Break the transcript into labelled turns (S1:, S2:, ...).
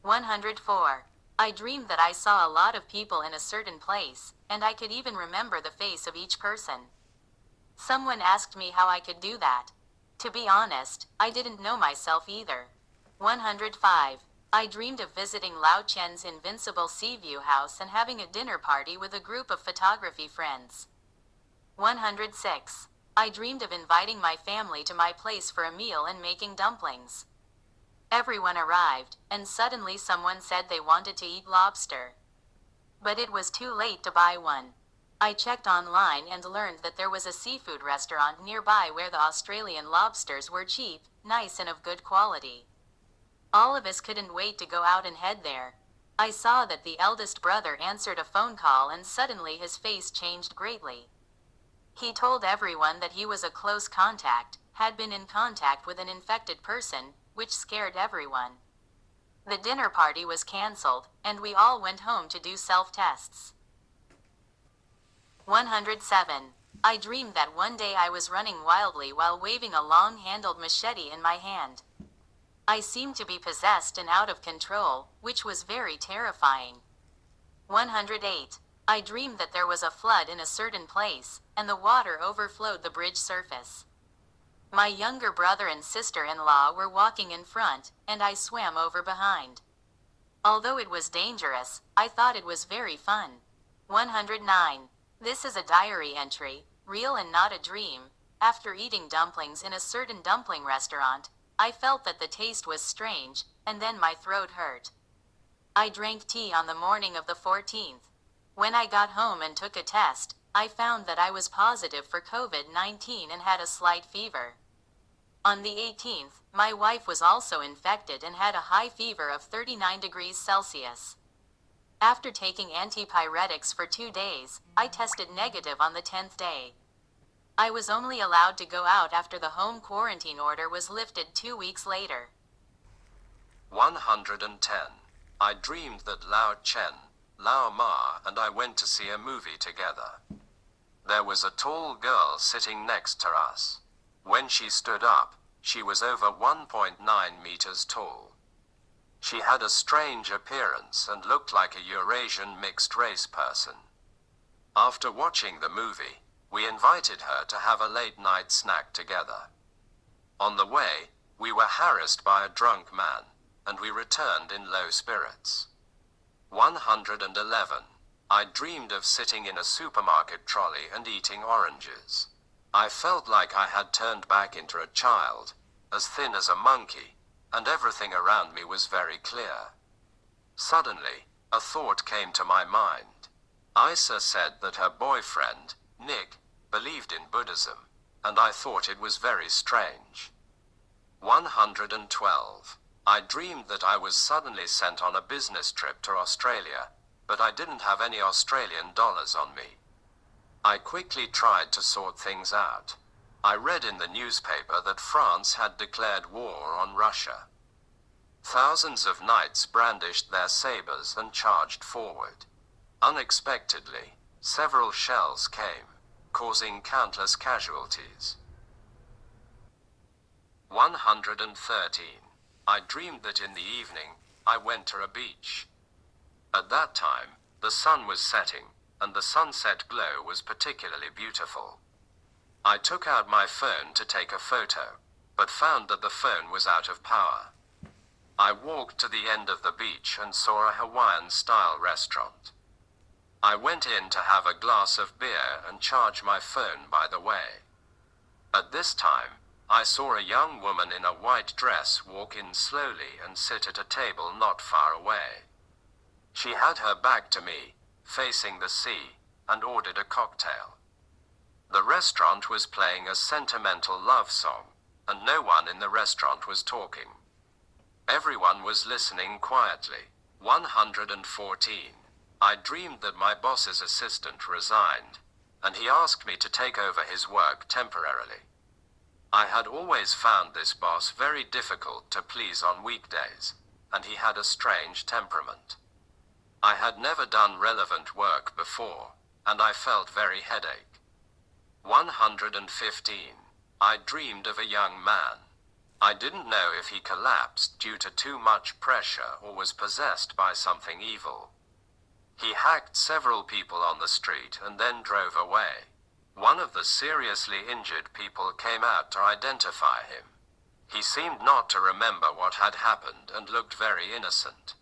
S1: 104. I dreamed that I saw a lot of people in a certain place, and I could even remember the face of each person. Someone asked me how I could do that. To be honest, I didn't know myself either. 105. I dreamed of visiting Lao Chen's Invincible Seaview House and having a dinner party with a group of photography friends. 106. I dreamed of inviting my family to my place for a meal and making dumplings. Everyone arrived, and suddenly someone said they wanted to eat lobster. But it was too late to buy one. I checked online and learned that there was a seafood restaurant nearby where the Australian lobsters were cheap, nice and of good quality. All of us couldn't wait to go out and head there. I saw that the eldest brother answered a phone call and suddenly his face changed greatly. He told everyone that he was a close contact, had been in contact with an infected person, which scared everyone. The dinner party was cancelled, and we all went home to do self-tests. 107. I dreamed that one day I was running wildly while waving a long-handled machete in my hand. I seemed to be possessed and out of control, which was very terrifying. 108. I dreamed that there was a flood in a certain place, and the water overflowed the bridge surface. My younger brother and sister-in-law were walking in front, and I swam over behind. Although it was dangerous, I thought it was very fun. 109. This is a diary entry, real and not a dream. After eating dumplings in a certain dumpling restaurant, I felt that the taste was strange, and then my throat hurt. I drank tea on the morning of the 14th. When I got home and took a test, I found that I was positive for COVID-19 and had a slight fever. On the 18th, my wife was also infected and had a high fever of 39 degrees Celsius. After taking antipyretics for 2 days, I tested negative on the 10th day. I was only allowed to go out after the home quarantine order was lifted 2 weeks later.
S2: 110. I dreamed that Lao Chen, Lao Ma, and I went to see a movie together. There was a tall girl sitting next to us. When she stood up, she was over 1.9 meters tall. She had a strange appearance and looked like a Eurasian mixed-race person. After watching the movie, we invited her to have a late-night snack together. On the way, we were harassed by a drunk man, and we returned in low spirits. 111. I dreamed of sitting in a supermarket trolley and eating oranges. I felt like I had turned back into a child, as thin as a monkey, and everything around me was very clear. Suddenly, a thought came to my mind. Isa said that her boyfriend, Nick, believed in Buddhism, and I thought it was very strange. 112. I dreamed that I was suddenly sent on a business trip to Australia, but I didn't have any Australian dollars on me. I quickly tried to sort things out. I read in the newspaper that France had declared war on Russia. Thousands of knights brandished their sabers and charged forward. Unexpectedly, several shells came, causing countless casualties. 113. I dreamed that in the evening, I went to a beach. At that time, the sun was setting, and the sunset glow was particularly beautiful. I took out my phone to take a photo, but found that the phone was out of power. I walked to the end of the beach and saw a Hawaiian-style restaurant. I went in to have a glass of beer and charge my phone by the way. At this time, I saw a young woman in a white dress walk in slowly and sit at a table not far away. She had her back to me, facing the sea, and ordered a cocktail. The restaurant was playing a sentimental love song, and no one in the restaurant was talking. Everyone was listening quietly. 114. I dreamed that my boss's assistant resigned, and he asked me to take over his work temporarily. I had always found this boss very difficult to please on weekdays, and he had a strange temperament. I had never done relevant work before, and I felt very headache. 115. I dreamed of a young man. I didn't know if he collapsed due to too much pressure or was possessed by something evil. He hacked several people on the street and then drove away. One of the seriously injured people came out to identify him. He seemed not to remember what had happened and looked very innocent.